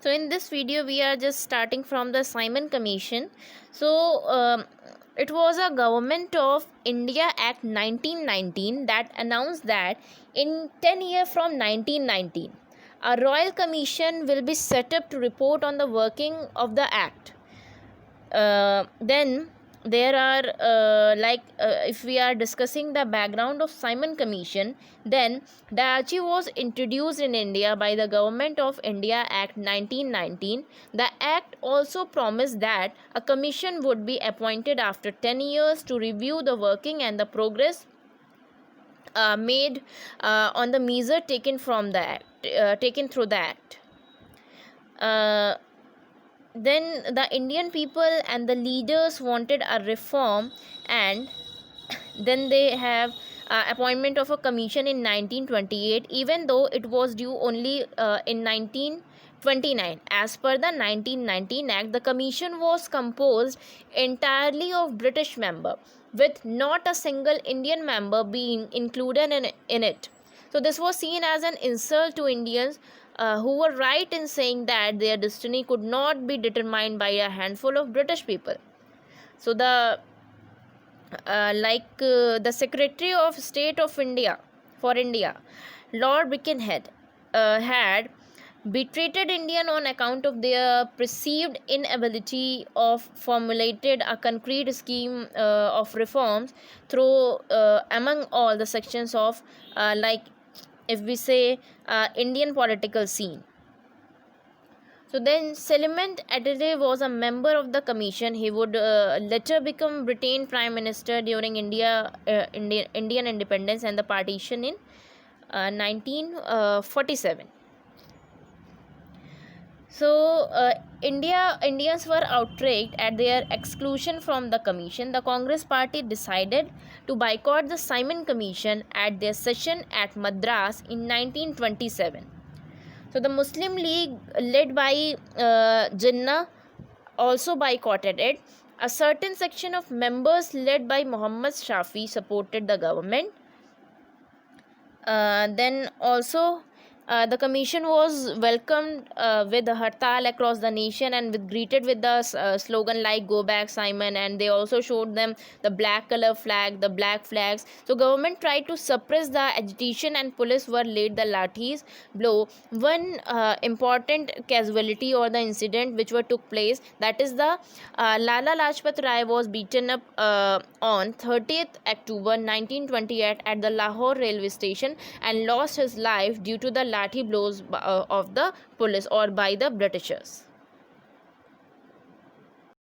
So in this video we are just starting from the Simon Commission. So it was a Government of India Act 1919 that announced that in 10 years from 1919 a royal commission will be set up to report on the working of the act. Then there are if we are discussing the background of Simon Commission, then Daiichi was introduced in India by the Government of India Act 1919. The act also promised that a commission would be appointed after 10 years to review the working and the progress made on the measure taken from the act, taken through the act. Then the Indian people and the leaders wanted a reform, and then they have appointment of a commission in 1928, even though it was due only in 1929. As per the 1919 Act, the commission was composed entirely of British member, with not a single Indian member being included in it. So this was seen as an insult to Indians who were right in saying that their destiny could not be determined by a handful of British people. So the Secretary of State of India for India, Lord Birkenhead, had betrayed Indian on account of their perceived inability of formulated a concrete scheme of reforms through among all the sections of if we say Indian political scene. So then Suleiman Attlee was a member of the commission. He would later become Britain Prime Minister during Indian independence and the partition in 1947. So Indians were outraged at their exclusion from the commission. The Congress party decided to boycott the Simon Commission at their session at Madras in 1927. So the Muslim League, led by Jinnah, also boycotted it. A certain section of members led by Muhammad Shafi supported the government. Then also the commission was welcomed with a hartal across the nation and greeted with the slogan like "Go back, Simon," and they also showed them the black color flag, the black flags. So government tried to suppress the agitation and police were laid the lathis blow. One important casualty or the incident which took place, that is the Lala Lajpat Rai was beaten up on 30th October 1928 at the Lahore railway station and lost his life due to the lathi blows of the police or by the Britishers.